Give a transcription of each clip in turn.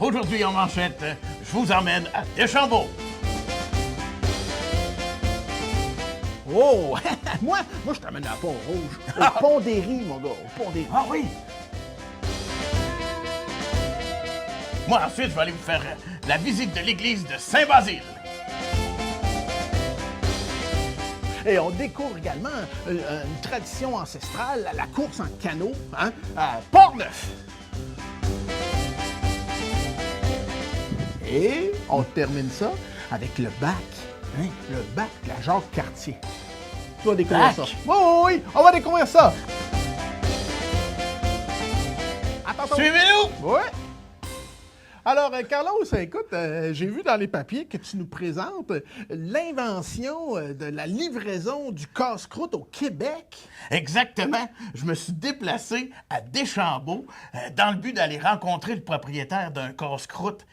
Aujourd'hui en manchette, je vous emmène à Deschambault. Oh! moi, je t'amène à Pont-Rouge. Au Pont-des-Riz, mon gars. Au Pont-des-Riz. Ah oui! Moi, ensuite, je vais aller vous faire la visite de l'église de Saint-Basile. Et on découvre également une tradition ancestrale, la course en canot, hein, à Port-Neuf. Et on termine ça avec le bac. Hein, le bac de la Jacques-Cartier. Tu vas découvrir Bac? ça. Oui, on va découvrir ça. Attends. Suivez-nous! Ouais. Alors, Carlos, écoute, j'ai vu dans les papiers que tu nous présentes l'invention de la livraison du casse-croûte au Québec. Exactement. Je me suis déplacé à Deschambault dans le but d'aller rencontrer le propriétaire d'un casse-croûte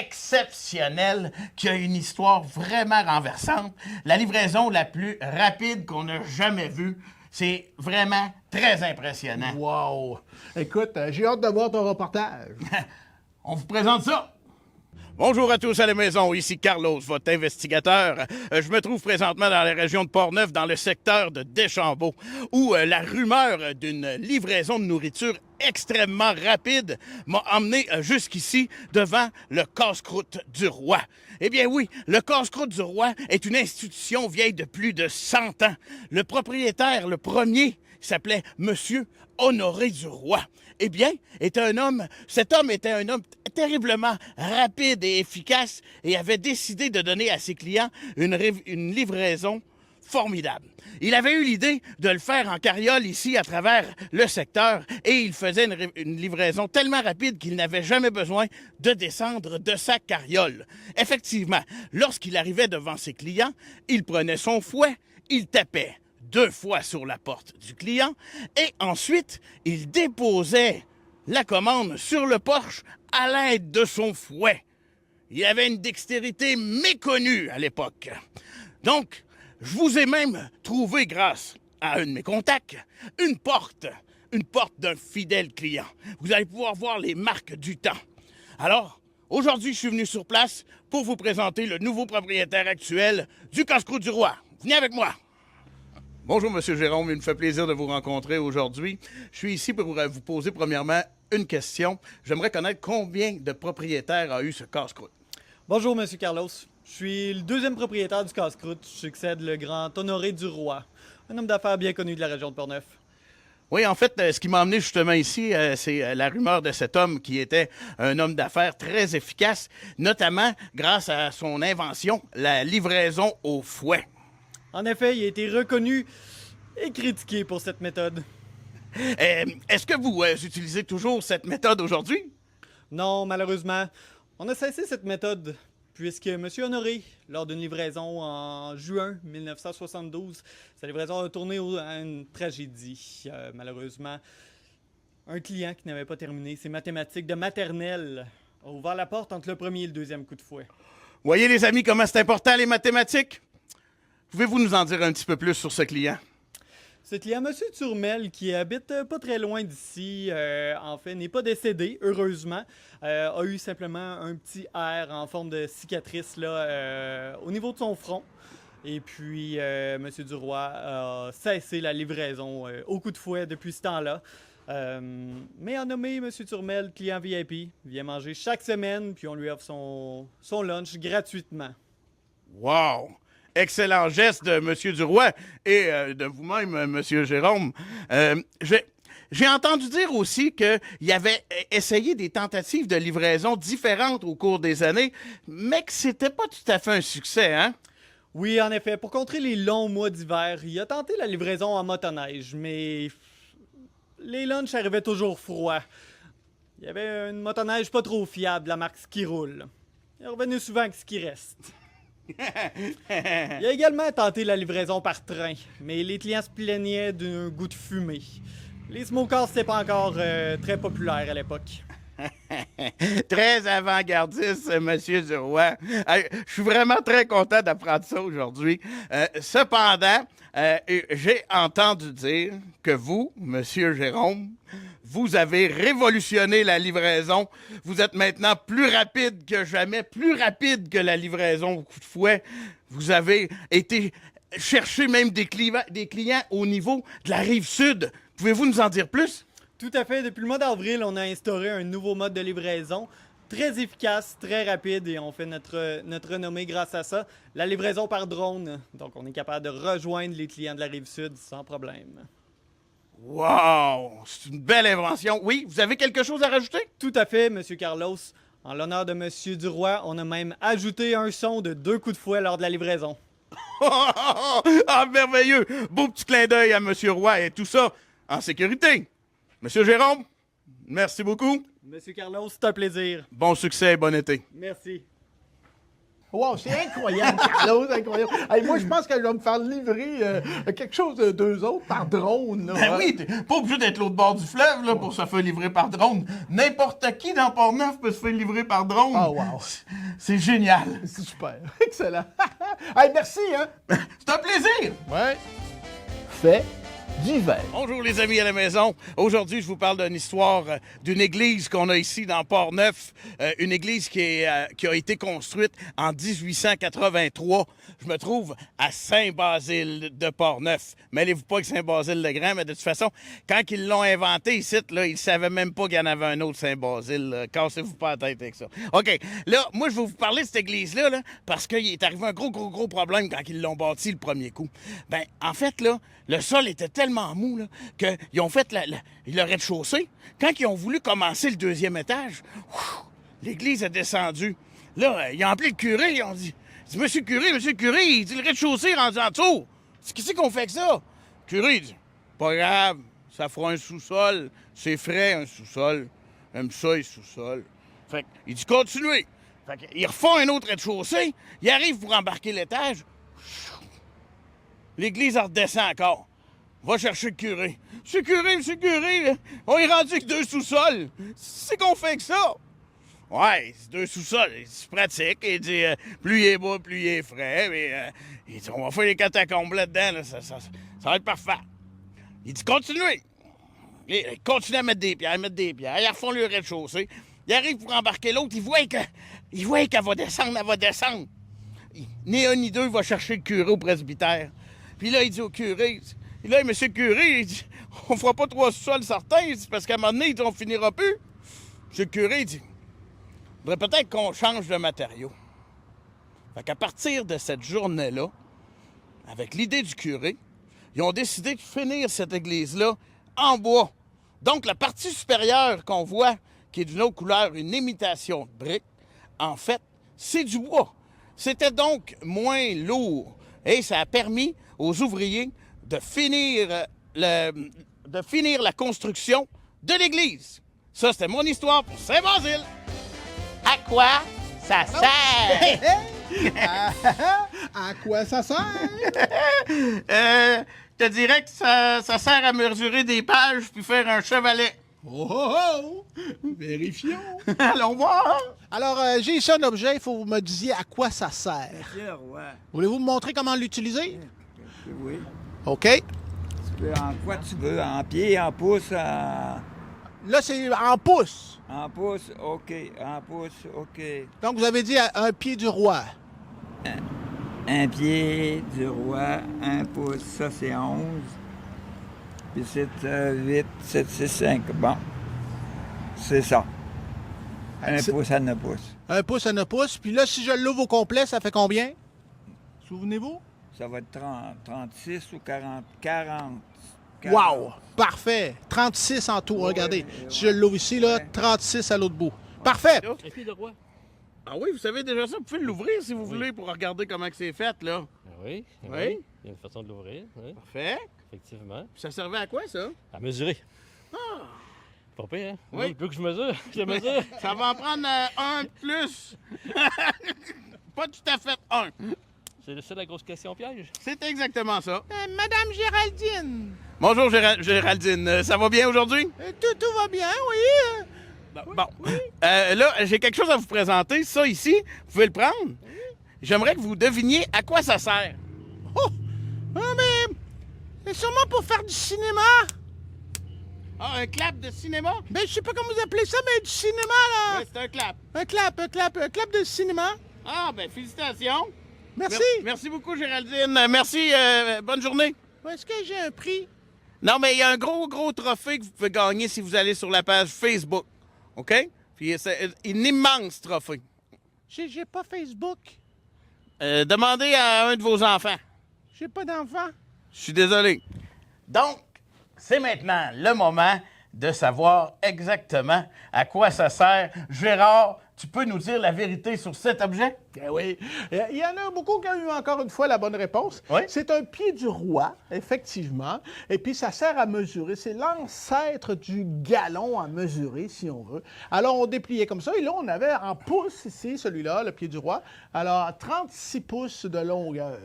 exceptionnel qui a une histoire vraiment renversante. La livraison la plus rapide qu'on a jamais vue. C'est vraiment très impressionnant. Wow! Écoute, j'ai hâte de voir ton reportage. On vous présente ça. Bonjour à tous à la maison, ici Carlos, votre investigateur. Je me trouve présentement dans la région de Port-Neuf, dans le secteur de Deschambault, où la rumeur d'une livraison de nourriture extrêmement rapide m'a emmené jusqu'ici devant le casse-croûte du roi. Eh bien oui, le casse-croûte du roi est une institution vieille de plus de 100 ans. Le propriétaire, le premier, s'appelait Monsieur Honoré du Roi. Eh bien, cet homme était un homme terriblement rapide et efficace et avait décidé de donner à ses clients une livraison formidable. Il avait eu l'idée de le faire en carriole ici à travers le secteur et il faisait une livraison tellement rapide qu'il n'avait jamais besoin de descendre de sa carriole. Effectivement, lorsqu'il arrivait devant ses clients, il prenait son fouet, il tapait 2 fois sur la porte du client et ensuite, il déposait la commande sur le porche à l'aide de son fouet. Il avait une dextérité méconnue à l'époque. Donc, je vous ai même trouvé, grâce à un de mes contacts, une porte d'un fidèle client. Vous allez pouvoir voir les marques du temps. Alors, aujourd'hui, je suis venu sur place pour vous présenter le nouveau propriétaire actuel du casse-croûte du roi. Venez avec moi. Bonjour, Monsieur Jérôme. Il me fait plaisir de vous rencontrer aujourd'hui. Je suis ici pour vous poser premièrement une question. J'aimerais connaître combien de propriétaires a eu ce casse-croûte. Bonjour, Monsieur Carlos. Je suis le 2e propriétaire du casse-croûte. Je succède le grand Honoré du Roi, un homme d'affaires bien connu de la région de Port-Neuf. Oui, en fait, ce qui m'a amené justement ici, c'est la rumeur de cet homme qui était un homme d'affaires très efficace, notamment grâce à son invention, la livraison au fouet. En effet, il a été reconnu et critiqué pour cette méthode. Est-ce que vous utilisez toujours cette méthode aujourd'hui? Non, malheureusement, on a cessé cette méthode puisque M. Honoré, lors d'une livraison en juin 1972, sa livraison a tourné à une tragédie. Malheureusement, un client qui n'avait pas terminé ses mathématiques de maternelle a ouvert la porte entre le premier et le 2e coup de fouet. Voyez les amis comment c'est important les mathématiques? Pouvez-vous nous en dire un petit peu plus sur ce client? Ce client, M. Turmel, qui habite pas très loin d'ici, en fait, n'est pas décédé, heureusement, a eu simplement un petit R en forme de cicatrice là, au niveau de son front. Et puis, M. Duroy a cessé la livraison au coup de fouet depuis ce temps-là. Mais en nommé M. Turmel, client VIP, il vient manger chaque semaine, puis on lui offre son lunch gratuitement. Wow! Excellent geste de M. Duroy et de vous-même, M. Jérôme. J'ai entendu dire aussi qu'il avait essayé des tentatives de livraison différentes au cours des années, mais que c'était pas tout à fait un succès, hein? Oui, en effet. Pour contrer les longs mois d'hiver, il a tenté la livraison en motoneige, mais les lunchs arrivaient toujours froids. Il y avait une motoneige pas trop fiable, la marque Ski Roule. Il revenait souvent avec ce qui reste. Il a également tenté la livraison par train, mais les clients se plaignaient d'un goût de fumée. Les smokers, c'était pas encore très populaire à l'époque. Très avant-gardiste, Monsieur Duroy. Je suis vraiment très content d'apprendre ça aujourd'hui. Cependant, j'ai entendu dire que vous, Monsieur Jérôme, vous avez révolutionné la livraison. Vous êtes maintenant plus rapide que jamais, plus rapide que la livraison au coup de fouet. Vous avez été chercher même des clients au niveau de la rive sud. Pouvez-vous nous en dire plus? Tout à fait. Depuis le mois d'avril, on a instauré un nouveau mode de livraison. Très efficace, très rapide et on fait notre renommée grâce à ça. La livraison par drone. Donc, on est capable de rejoindre les clients de la Rive-Sud sans problème. Wow! C'est une belle invention. Oui, vous avez quelque chose à rajouter? Tout à fait, M. Carlos. En l'honneur de M. Duroy, on a même ajouté un son de 2 coups de fouet lors de la livraison. Ah, merveilleux! Beau petit clin d'œil à M. Roy et tout ça en sécurité. Monsieur Jérôme, merci beaucoup. M. Carlos, c'est un plaisir. Bon succès et bon été. Merci. Wow, c'est incroyable, Carlos, incroyable. Hey, moi, je pense que je vais me faire livrer quelque chose d'eux autres par drone. Là, Ben oui, t'es pas obligé d'être l'autre bord du fleuve là, pour se faire livrer par drone. N'importe qui dans Port-Neuf peut se faire livrer par drone. Oh, wow. C'est génial. C'est super. Excellent. Hey, merci, hein? C'est un plaisir. Ouais. Fait divers. Bonjour les amis à la maison. Aujourd'hui, je vous parle d'une histoire d'une église qu'on a ici dans Port-Neuf. Une église qui a été construite en 1883. Je me trouve à Saint-Basile de Port-Neuf. Mêlez-vous pas que Saint-Basile-le-Grand, mais de toute façon, quand ils l'ont inventé ici, là, ils ne savaient même pas qu'il y en avait un autre Saint-Basile. Cassez-vous pas la tête avec ça. OK, là, moi, je vais vous parler de cette église-là là, parce qu'il est arrivé un gros problème quand ils l'ont bâti le premier coup. Ben, en fait, là, le sol était tellement mou là, qu'ils ont fait le rez-de-chaussée. Quand ils ont voulu commencer le deuxième étage, l'église est descendue. Là, ils ont appelé le curé, ils ont dit Monsieur le curé, il dit le rez-de-chaussée est rendu en dessous. Qu'est-ce qu'on fait avec ça? Le curé, il dit pas grave, ça fera un sous-sol. C'est frais, un sous-sol. Aime ça, les sous-sols. Fait il dit continuez. Fait qu'ils refont un autre rez-de-chaussée. Ils arrivent pour embarquer l'étage. L'église en redescend encore. Va chercher le curé. Monsieur le curé, on est rendu avec 2 sous-sols. C'est qu'on fait que ça? Ouais, c'est 2 sous-sols. C'est pratique. Il dit, plus il est bas, plus il est frais. Mais il dit, on va faire les catacombes là-dedans. Là, ça va être parfait. Il dit, continuez. Il continue à mettre des pierres, Ils refont le rez-de-chaussée. Il arrive pour embarquer l'autre. Il voit qu'elle va descendre. Ni un ni deux, il va chercher le curé au presbytère. Puis là, il dit au curé, monsieur le curé, il dit, on fera pas 3 sous-sols certains, parce qu'à un moment donné, il dit, on finira plus. Monsieur le curé, il dit, il faudrait peut-être qu'on change de matériau. Fait qu'à partir de cette journée-là, avec l'idée du curé, ils ont décidé de finir cette église-là en bois. Donc, la partie supérieure qu'on voit, qui est d'une autre couleur, une imitation de brique, en fait, c'est du bois. C'était donc moins lourd. Et ça a permis aux ouvriers de finir la construction de l'église. Ça, c'était mon histoire pour Saint-Basile. À quoi ça sert? À quoi ça sert? Je te dirais que ça sert à mesurer des pages puis faire un chevalet. Oh! Vérifions. Allons voir. Alors, j'ai ici un objet, il faut que vous me disiez à quoi ça sert. Voulez-vous me montrer comment l'utiliser? Oui. OK. Tu peux en quoi tu veux? En pied, en pouce, en... Là, c'est en pouces. En pouce, OK. En pouce, OK. Donc, vous avez dit un pied du roi. Un pied du roi, 1 pouce, ça c'est 11. Puis c'est 8, 7, 6, 5. Bon. C'est ça. 1 pouce à 9 pouces. 1 pouce à 9 pouces. Puis là, si je l'ouvre au complet, ça fait combien? Souvenez-vous? Ça va être 30, 36 ou 40. 40. Wow! Parfait. 36 en tout. Regardez. Si je l'ouvre ici, là, 36 à l'autre bout. Parfait. Un pied de roi. Ah oui, vous savez déjà ça. Vous pouvez l'ouvrir si vous voulez pour regarder comment c'est fait, là. Oui, Oui. oui. Il y a une façon de l'ouvrir, oui, Parfait. effectivement. Puis ça servait à quoi, ça? À mesurer. Pas pire, hein? Oui. Plus que je mesure, je mesure. Ça va en prendre un de plus. Pas tout à fait un. C'est ça la grosse question piège. C'est exactement ça. Madame Géraldine. Bonjour, Géraldine. Ça va bien aujourd'hui? Tout va bien, oui. Bon. Là, j'ai quelque chose à vous présenter. Ça, ici, vous pouvez le prendre. J'aimerais que vous deviniez à quoi ça sert. Oh! Ah, mais c'est sûrement pour faire du cinéma. Ah, un clap de cinéma? Ben, je sais pas comment vous appelez ça, mais du cinéma, là. Oui, c'est un clap. Un clap de cinéma. Ah, ben félicitations. Merci. Merci beaucoup, Géraldine. Merci, bonne journée. Est-ce que j'ai un prix? Non, mais il y a un gros trophée que vous pouvez gagner si vous allez sur la page Facebook. OK? Puis c'est un immense trophée. J'ai pas Facebook. Demandez à un de vos enfants. J'ai pas d'enfant. Je suis désolé. Donc, c'est maintenant le moment de savoir exactement à quoi ça sert. Gérard, tu peux nous dire la vérité sur cet objet? Eh oui. Il y en a beaucoup qui ont eu encore une fois la bonne réponse. Oui. C'est un pied du roi, effectivement. Et puis, ça sert à mesurer. C'est l'ancêtre du gallon à mesurer, si on veut. Alors, on dépliait comme ça. Et là, on avait en pouces ici, celui-là, le pied du roi. Alors, 36 pouces de longueur.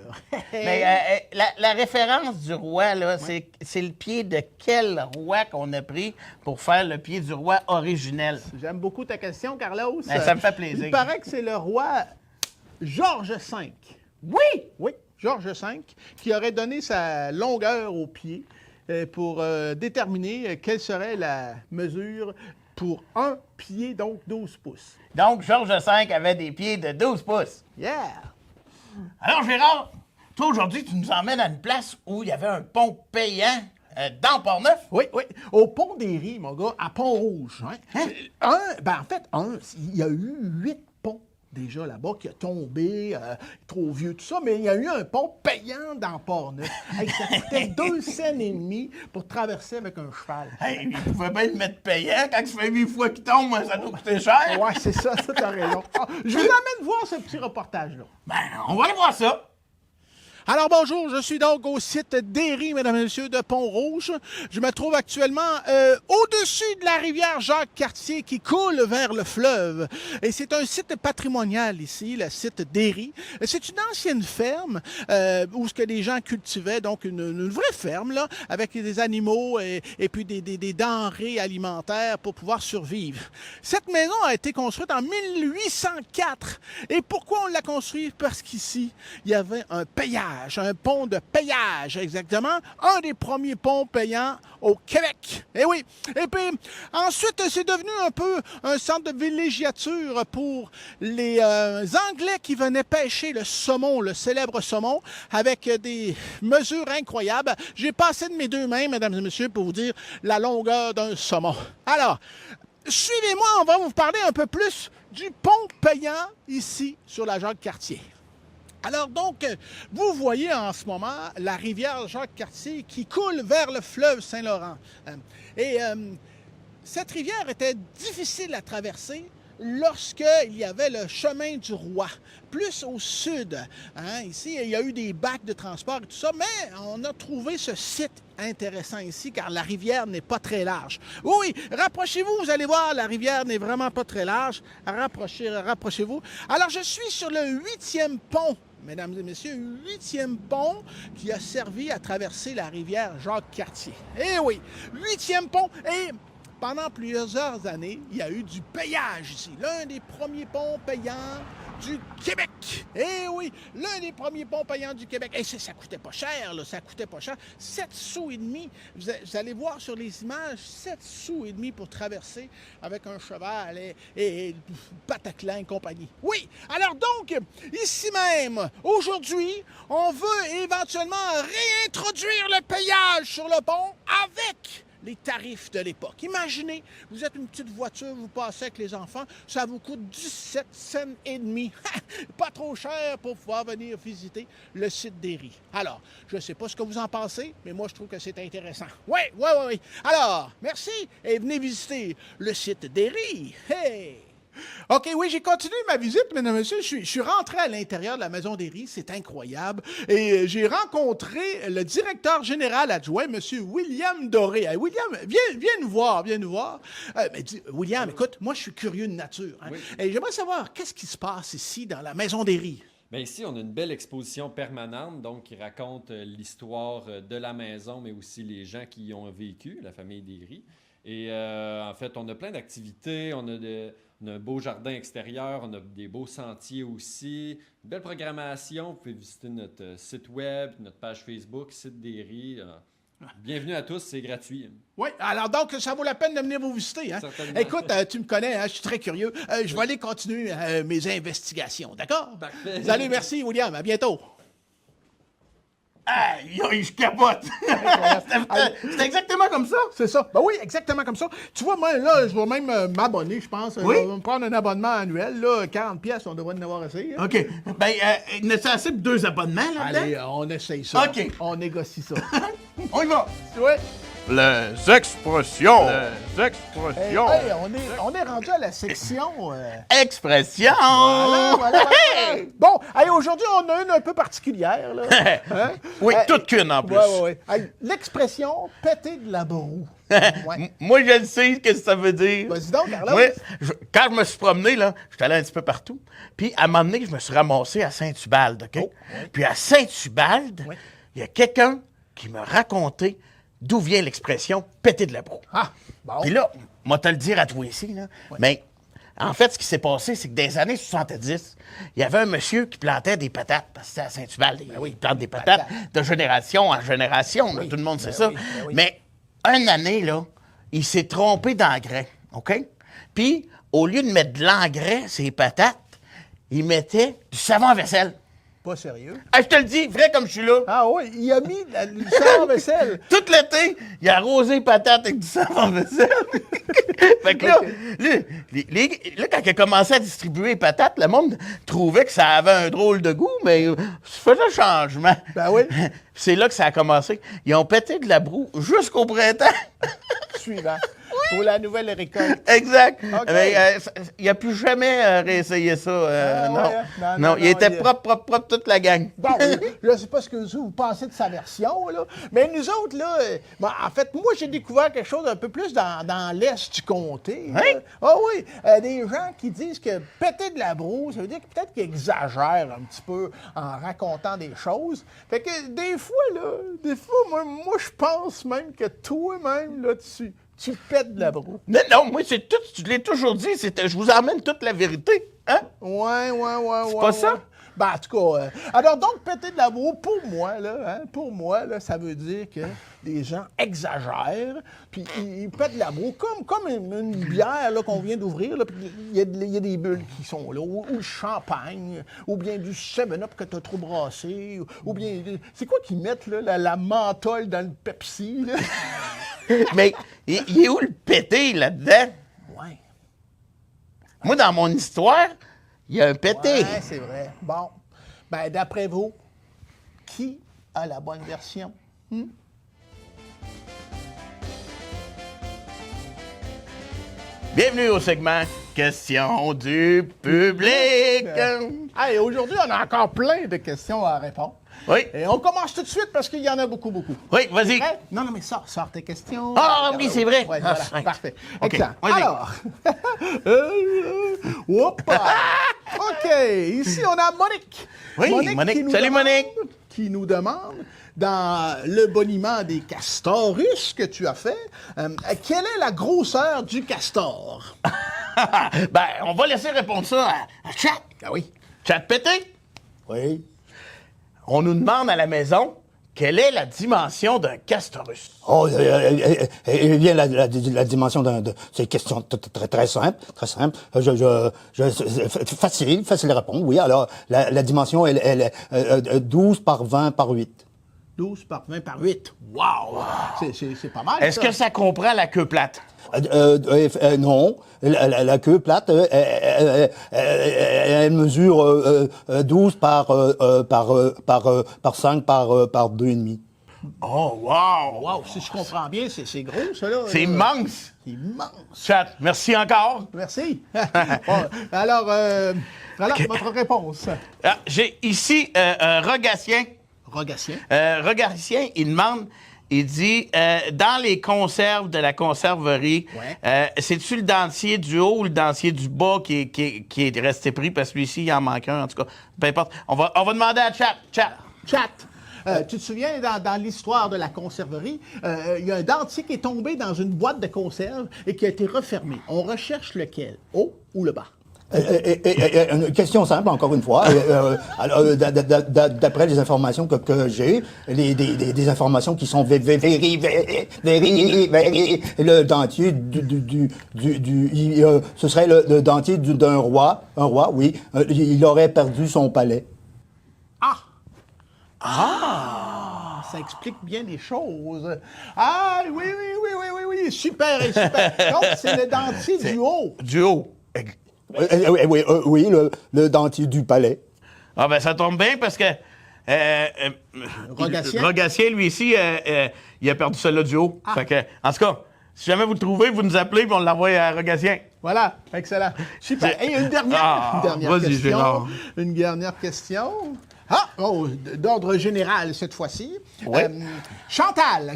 Mais la référence du roi, là, c'est le pied de quel roi qu'on a pris pour faire le pied du roi originel? J'aime beaucoup ta question, Carlos. Ben, ça me fait plaisir. Il paraît que c'est le roi Georges V. Oui! Oui, Georges V, qui aurait donné sa longueur au pied pour déterminer quelle serait la mesure pour un pied, donc 12 pouces. Donc, Georges V avait des pieds de 12 pouces. Yeah! Alors, Gérard, toi, aujourd'hui, tu nous emmènes à une place où il y avait un pont payant dans Port-Neuf. Oui, oui. Au Pont des Ries, mon gars, à Pont-Rouge. Hein? Il y a eu 8 ponts déjà là-bas qui a tombé, trop vieux, tout ça, mais il y a eu un pont payant dans Port-Neuf. Hey, ça coûtait 2 cents et demi pour traverser avec un cheval. Hey, il pouvait bien le mettre payant. Quand ça fait 8 fois qu'il tombe, ça doit coûter cher. Ouais, c'est ça, t'as raison. Ah, je vous emmène voir ce petit reportage-là. Ben, on va aller voir ça. Alors bonjour, je suis donc au site d'Éry, mesdames et messieurs, de Pont-Rouge. Je me trouve actuellement au-dessus de la rivière Jacques-Cartier qui coule vers le fleuve. Et c'est un site patrimonial ici, le site d'Éry. C'est une ancienne ferme où ce que les gens cultivaient, donc une vraie ferme, là, avec des animaux et puis des denrées alimentaires pour pouvoir survivre. Cette maison a été construite en 1804. Et pourquoi on l'a construite? Parce qu'ici, il y avait un péage. Un pont de péage, exactement. Un des premiers ponts payants au Québec. Eh oui. Et puis, ensuite, c'est devenu un peu un centre de villégiature pour les Anglais qui venaient pêcher le saumon, le célèbre saumon, avec des mesures incroyables. J'ai passé de mes deux mains, mesdames et messieurs, pour vous dire la longueur d'un saumon. Alors, suivez-moi, on va vous parler un peu plus du pont payant ici sur la Jacques-Cartier. Alors donc, vous voyez en ce moment la rivière Jacques-Cartier qui coule vers le fleuve Saint-Laurent. Et cette rivière était difficile à traverser lorsqu'il y avait le chemin du roi, plus au sud. Hein? Ici, il y a eu des bacs de transport et tout ça, mais on a trouvé ce site intéressant ici, car la rivière n'est pas très large. Oui, rapprochez-vous, vous allez voir, la rivière n'est vraiment pas très large. Rapprochez-vous. Alors, je suis sur le 8e pont, mesdames et messieurs, 8e pont qui a servi à traverser la rivière Jacques-Cartier. Eh oui, 8e pont, et pendant plusieurs années, il y a eu du payage ici. L'un des premiers ponts payants du Québec. Eh oui, l'un des premiers ponts payants du Québec. Et ça coûtait pas cher, là, ça coûtait pas cher. 7 sous et demi. Vous allez voir sur les images, 7 sous et demi pour traverser avec un cheval et Bataclan et compagnie. Oui, alors donc, ici même, aujourd'hui, on veut éventuellement réintroduire le payage sur le pont avec les tarifs de l'époque. Imaginez, vous êtes une petite voiture, vous passez avec les enfants, ça vous coûte 17 cents et demi. Pas trop cher pour pouvoir venir visiter le site d'Éry. Alors, je ne sais pas ce que vous en pensez, mais moi, je trouve que c'est intéressant. Oui. Alors, merci et venez visiter le site d'Éry. Hey! OK, oui, j'ai continué ma visite, mesdames et messieurs. Je suis rentré à l'intérieur de la Maison d'Éry, c'est incroyable. Et j'ai rencontré le directeur général adjoint, M. William Doré. Hey, William, viens nous voir. William, écoute, moi, je suis curieux de nature. Hein, oui. Et j'aimerais savoir, qu'est-ce qui se passe ici, dans la Maison d'Éry? Bien, ici, on a une belle exposition permanente, donc qui raconte l'histoire de la maison, mais aussi les gens qui y ont vécu, la famille d'Éry. Et en fait, on a plein d'activités, on a un beau jardin extérieur, on a des beaux sentiers aussi, une belle programmation. Vous pouvez visiter notre site web, notre page Facebook, site d'Éry. bienvenue à tous, c'est gratuit. Oui, alors donc, ça vaut la peine de venir vous visiter. Hein? Certainement. Écoute, tu me connais, hein, je suis très curieux. Je vais aller continuer mes investigations, d'accord? Parfait. Salut, merci, William. À bientôt. Aïe, je capote! C'était exactement comme ça? C'est ça. Ben oui, exactement comme ça. Tu vois, moi, là, je vais même m'abonner, je pense. Oui? Je vais me prendre un abonnement annuel, là, 40 pièces, on devrait en avoir assez. Hein? OK. Ben, il assez pour 2 abonnements, là-dedans? Allez, on essaye ça. OK. On négocie ça. On y va! Ouais. Les expressions! Les Hey, expressions! hey, on est rendu à la section... Expressions! Voilà. Bon, hey, aujourd'hui, on a une un peu particulière. Là. Hein? Oui, toute qu'une en plus. Ouais. Hey, l'expression « péter de la broue ». Ouais. Moi, je le sais ce que ça veut dire. Vas-y donc, Carlos. Moi, quand je me suis promené, là, j'étais allé un petit peu partout. Puis, à un moment donné, je me suis ramassé à Saint-Ubalde, OK? Puis, à Saint-Ubalde, il y a quelqu'un qui m'a raconté d'où vient l'expression « péter de la broue ». Ah, bon. Puis là, moi, te le dire à toi ici, là, mais en fait, ce qui s'est passé, c'est que dans les années 70, il y avait un monsieur qui plantait des patates, parce que c'était à Saint-Ubalde, il plante des patates de génération en génération, là, tout le monde sait ça. Mais une année, là, il s'est trompé d'engrais, OK? Puis, au lieu de mettre de l'engrais, ces patates, il mettait du savon à vaisselle. Pas sérieux. Ah, je te le dis, vrai comme je suis là. Ah oui, il a mis du savon à vaisselle. Tout l'été, il a arrosé les patates avec du savon à vaisselle. Fait que là, quand il a commencé à distribuer les patates, le monde trouvait que ça avait un drôle de goût, mais ça faisait un changement. Ben oui. C'est là que ça a commencé. Ils ont pété de la broue jusqu'au printemps. Suivant. Pour la nouvelle récolte. Exact. OK. Mais il n'a plus jamais réessayé ça. Non, il était propre toute la gang. Bon, je ne sais pas ce que vous pensez de sa version, là. Mais nous autres, là, en fait, moi, j'ai découvert quelque chose un peu plus dans l'est du comté. Hein? Ah oui, des gens qui disent que péter de la broue, ça veut dire que peut-être qu'ils exagèrent un petit peu en racontant des choses. Fait que des fois, moi je pense même que toi-même, là, tu pètes de la broue. Non, moi, c'est tout, je l'ai toujours dit, je vous emmène toute la vérité. Hein? Ouais. C'est pas ça? Ben, en tout cas, alors donc, péter de la broue, pour moi, là, ça veut dire que les gens exagèrent, puis ils pètent de la broue comme une bière là, qu'on vient d'ouvrir, là, puis il y a des bulles qui sont là, ou le champagne, ou bien du 7-Up que tu as trop brassé, ou bien... C'est quoi qu'ils mettent, là, la menthol dans le Pepsi, là? Mais il est où le pété là-dedans? Ouais. Moi, dans mon histoire, il y a un pété. Ouais, c'est vrai. Bon. Ben, d'après vous, qui a la bonne version? Bienvenue au segment Questions du public. Hey, aujourd'hui, on a encore plein de questions à répondre. Oui, Et on commence tout de suite parce qu'il y en a beaucoup. oui, vas-y. Prêt? Non, mais sors tes questions. Ah oui, c'est vrai. Ouais, Ah, voilà, cinq. parfait. OK, Excellent. vas-y. Alors, OK, ici, on a Monique. Oui, Monique. Salut, Monique. Qui nous demande, dans le boniment des castors russes que tu as fait, quelle est la grosseur du castor? Ben, on va laisser répondre ça à Chat. Ah oui. Chat pété. Oui. On nous demande à la maison quelle est la dimension d'un castorus. Oh, eh bien, la dimension c'est une question très simple, très simple. Facile à répondre, oui. Alors, la dimension, elle est 12 par 20 par 8. 12 par 20 par 8. Wow! C'est pas mal, Est-ce que ça comprend la queue plate? Non, la queue plate, elle mesure 12 par 5 par 2,5. Oh, wow! Wow, si je comprends bien, c'est gros, ça, là. C'est immense. C'est immense. Chat, merci encore. Merci. Bon, alors, voilà votre réponse. Ah, j'ai ici Rogatien. Rogatien. Rogatien, il demande, il dit, dans les conserves de la conserverie, c'est-tu le dentier du haut ou le dentier du bas qui est resté pris? Parce que lui-ci, il en manque un, en tout cas. Peu importe. On va demander à Chat. Chat. Tu te souviens, dans l'histoire de la conserverie, il y a un dentier qui est tombé dans une boîte de conserve et qui a été refermé. On recherche lequel, haut ou le bas? Une question simple, encore une fois. D'après les informations que j'ai, des informations qui sont le dentier ce serait le dentier d'un roi. Un roi, oui. Il aurait perdu son palais. Ça explique bien les choses. Ah, oui, super, super. Donc, c'est le dentier du haut. Du haut. Oui, le dentier du palais. Ah ben ça tombe bien parce que Rogatien, lui ici, il a perdu celle-là du haut. Fait que, en tout cas, si jamais vous le trouvez, vous nous appelez et on l'envoie à Rogatien. Voilà, excellent. Super. Et une dernière vas-y, question. Gérard. Une dernière question. D'ordre général cette fois-ci. Ouais. Chantal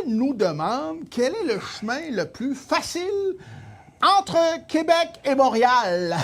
nous demande quel est le chemin le plus facile entre Québec et Montréal.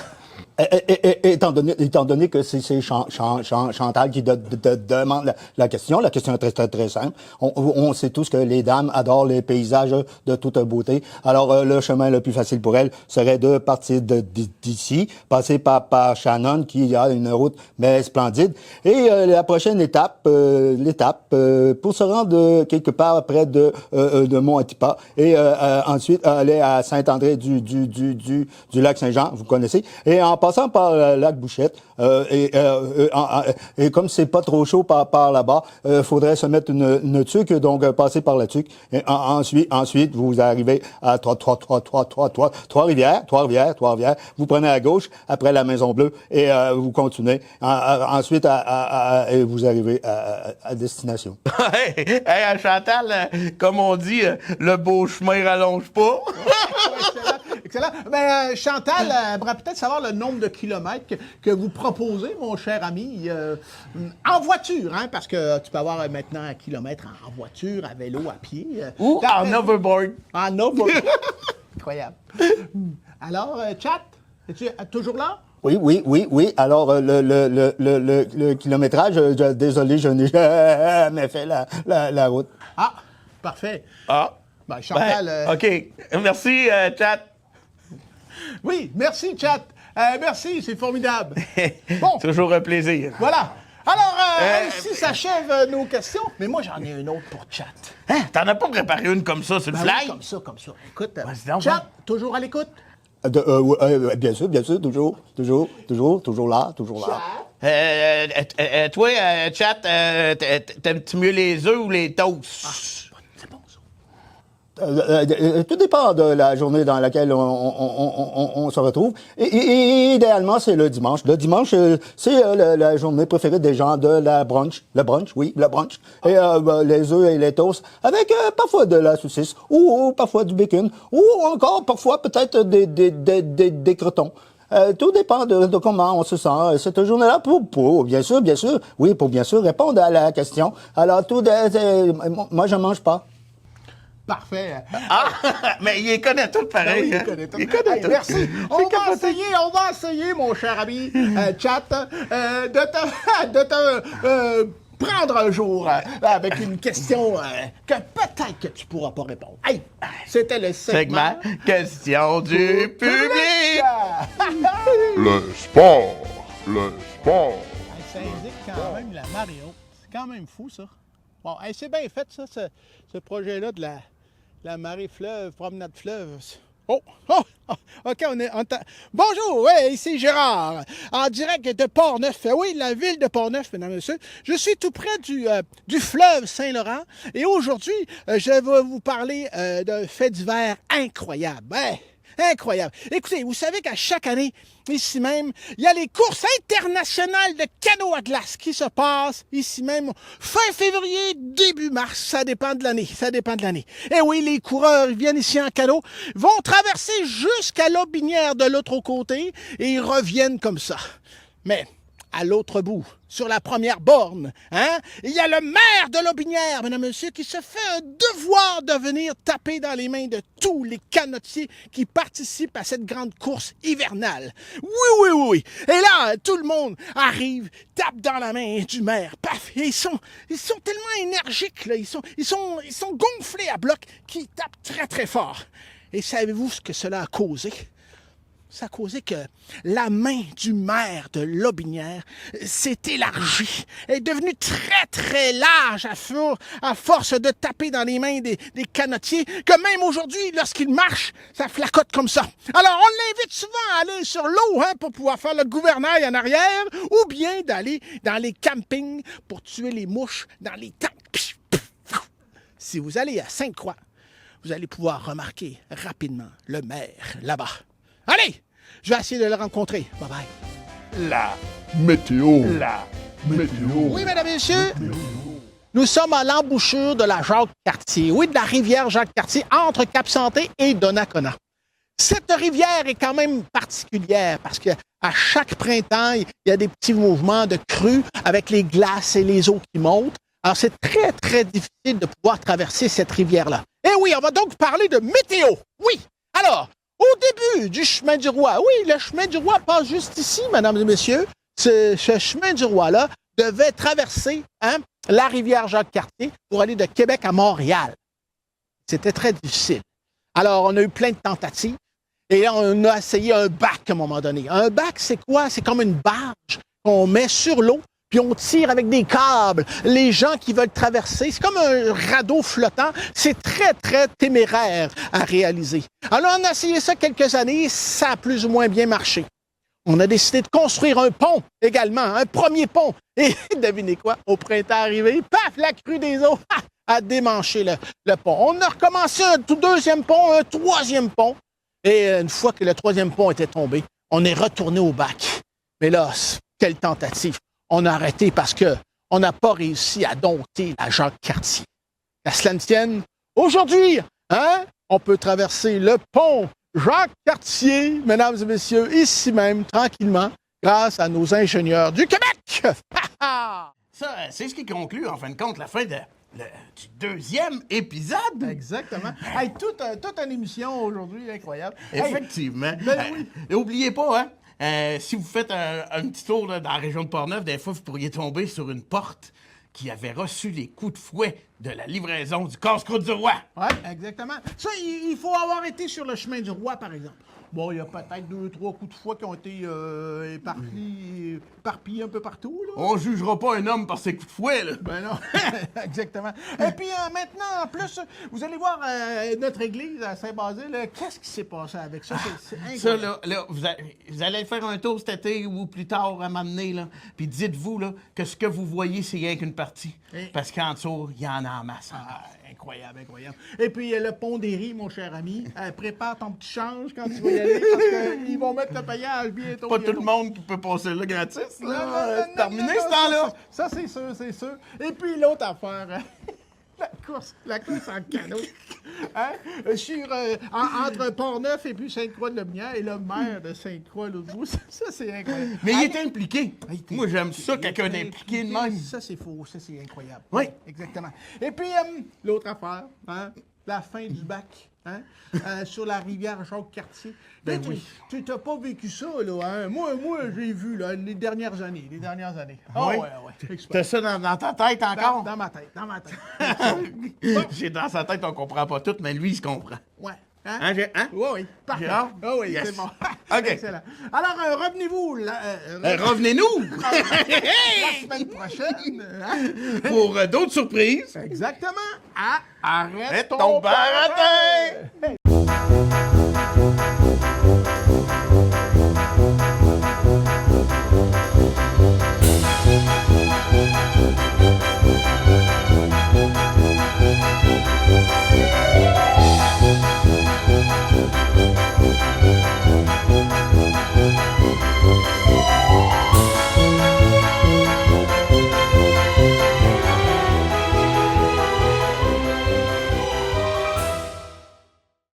Étant donné que c'est Chantal qui demande la question est très simple. On sait tous que les dames adorent les paysages de toute beauté. Alors, le chemin le plus facile pour elles serait de partir d'ici, passer par Shannon, qui a une route mais splendide. Et la prochaine étape, pour se rendre quelque part près de Mont-Antipas, et ensuite aller à Saint-André du Lac-Saint-Jean, vous connaissez, et en passant par le lac Bouchette, et comme c'est pas trop chaud par là-bas, faudrait se mettre une tuque, donc passer par la tuque. Et ensuite, vous arrivez à Trois-Rivières. Vous prenez à gauche après la Maison Bleue et vous continuez. Ensuite, et vous arrivez à destination. Hey, Chantal, comme on dit, le beau chemin rallonge pas. Excellent. Ben, Chantal aimerait peut-être savoir le nombre de kilomètres que vous proposez, mon cher ami, en voiture, hein, parce que tu peux avoir maintenant un kilomètre en voiture, à vélo, à pied. Ou en overboard. En overboard. Incroyable. Alors, Chat, es-tu toujours là? Oui. Alors, le kilométrage, désolé, je n'ai jamais fait la route. Ah, parfait. Ben, Chantal... OK. Merci, Chat. Oui, merci, Chat. Merci, c'est formidable. Bon. Toujours un plaisir. Voilà. Alors, ainsi s'achèvent nos questions. Mais moi, j'en ai une autre pour Chat. Hein? T'en as pas préparé une comme ça sur le fly? Oui, comme ça. Écoute, Vas-y donc, Chat, toujours à l'écoute? Bien sûr, toujours là. Toi, Chat, t'aimes-tu mieux les œufs ou les toasts? C'est bon, ça. Tout dépend de la journée dans laquelle on se retrouve. Et idéalement, c'est le dimanche. Le dimanche, c'est la journée préférée des gens de la brunch. Le brunch. Et les œufs et les toasts avec parfois de la saucisse ou parfois du bacon ou encore parfois peut-être des crotons. Tout dépend de comment on se sent cette journée-là pour bien sûr répondre à la question. Alors, moi, je mange pas. Parfait. Mais il les connaît tout pareil. Oui, il connaît tout. Hey, merci. On va essayer, mon cher ami Chat, de te prendre un jour avec une question que peut-être que tu pourras pas répondre. Hey, c'était le segment Question du public. Le sport. Hey, ça indique quand même la marée haute. C'est quand même fou, ça. Bon, hey, c'est bien fait, ça, ce projet-là de la marée fleuve, promenade fleuve. OK, Bonjour, oui, ici Gérard, en direct de Port-Neuf. Oui, la ville de Port-Neuf, mesdames et messieurs. Je suis tout près du fleuve Saint-Laurent et aujourd'hui, je vais vous parler d'un fait divers incroyable. Incroyable. Écoutez, vous savez qu'à chaque année, ici même, il y a les courses internationales de canot à glace qui se passent ici même fin février, début mars. Ça dépend de l'année. Et oui, les coureurs viennent ici en canot, vont traverser jusqu'à l'Aubinière de l'autre côté et ils reviennent comme ça. Mais à l'autre bout, sur la première borne, il y a le maire de l'Aubinière, mesdames et messieurs, qui se fait un devoir de venir taper dans les mains de tous les canotiers qui participent à cette grande course hivernale. Oui. Et là, tout le monde arrive, tape dans la main du maire, paf, et ils sont tellement énergiques, là, ils sont gonflés à bloc, qu'ils tapent très, très fort. Et savez-vous ce que cela a causé? Ça a causé que la main du maire de Lotbinière s'est élargie. Elle est devenue très, très large à force de taper dans les mains des canotiers, que même aujourd'hui, lorsqu'il marche, ça flacote comme ça. Alors, on l'invite souvent à aller sur l'eau pour pouvoir faire le gouvernail en arrière, ou bien d'aller dans les campings pour tuer les mouches dans les tentes. Si vous allez à Sainte-Croix, vous allez pouvoir remarquer rapidement le maire là-bas. Allez, je vais essayer de le rencontrer. Bye-bye. La météo. La météo. Oui, mesdames et messieurs, nous sommes à l'embouchure de la Jacques-Cartier. Oui, de la rivière Jacques-Cartier, entre Cap-Santé et Donnacona. Cette rivière est quand même particulière parce qu'à chaque printemps, il y a des petits mouvements de crue avec les glaces et les eaux qui montent. Alors, c'est très, très difficile de pouvoir traverser cette rivière-là. Et oui, on va donc parler de météo. Oui. Alors, au début du chemin du roi, oui, le chemin du roi passe juste ici, mesdames et messieurs. Ce chemin du roi-là devait traverser la rivière Jacques-Cartier pour aller de Québec à Montréal. C'était très difficile. Alors, on a eu plein de tentatives. Et là, on a essayé un bac à un moment donné. Un bac, c'est quoi? C'est comme une barge qu'on met sur l'eau, puis on tire avec des câbles. Les gens qui veulent traverser, c'est comme un radeau flottant. C'est très, très téméraire à réaliser. Alors, on a essayé ça quelques années. Ça a plus ou moins bien marché. On a décidé de construire un pont également, un premier pont. Et devinez quoi? Au printemps arrivé, paf, la crue des eaux a démanché le pont. On a recommencé un deuxième pont, un troisième pont. Et une fois que le troisième pont était tombé, on est retourné au bac. Mais là, quelle tentative! On a arrêté parce que on n'a pas réussi à dompter la Jacques-Cartier. À cela ne tienne, aujourd'hui, on peut traverser le pont Jacques-Cartier, mesdames et messieurs, ici même, tranquillement, grâce à nos ingénieurs du Québec! Ça, c'est ce qui conclut, en fin de compte, la fin du deuxième épisode. Exactement. Hey, toute une émission aujourd'hui, incroyable. Effectivement. Oui. N'oubliez pas, si vous faites un petit tour là, dans la région de Portneuf, des fois, vous pourriez tomber sur une porte qui avait reçu les coups de fouet de la livraison du casse-croûte du roi. Oui, exactement. Ça, il faut avoir été sur le chemin du roi, par exemple. Bon, il y a peut-être 2-3 coups de fouet qui ont été éparpillés un peu partout, là. On jugera pas un homme par ses coups de fouet, là. Ben non, exactement. Et puis maintenant, en plus, vous allez voir notre église à Saint-Basile. Qu'est-ce qui s'est passé avec ça? C'est incroyable. Ça, là vous allez faire un tour cet été ou plus tard à m'amener, là. Puis dites-vous, là, que ce que vous voyez, c'est rien qu'une partie. Parce qu'en dessous, il y en a en masse. Incroyable, incroyable. Et puis, le pont des Ries, mon cher ami. Prépare ton petit change quand tu vas y aller, parce qu'ils vont mettre le payage bientôt. Pas tout le monde qui peut passer là gratis, là. Terminé ce temps-là. Ça, c'est sûr, c'est sûr. Et puis, l'autre affaire... La course en canot. Entre Portneuf et puis Sainte-Croix-de-Lotbinière et le maire de Sainte-Croix, l'autre bout. Ça, c'est incroyable. Mais il était impliqué. Moi, j'aime ça, quelqu'un d'impliqué de même. Ça, c'est faux. Ça, c'est incroyable. Oui. Exactement. Et puis, l'autre affaire, la fin du bac. Sur la rivière Jacques-Cartier. Ben oui. Tu n'as pas vécu ça, là, Moi, j'ai vu, là, les dernières années. Oui? Ouais. T'as ça dans ta tête encore? Dans ma tête. J'ai dans sa tête, on comprend pas tout, mais lui, il se comprend. Ouais. Oui. Parfait. Gérard? Oui, Yes. c'est bon. OK. Excellent. Alors, revenez-vous Revenez-nous la semaine prochaine. pour d'autres surprises. Exactement. Arrête ton baratin!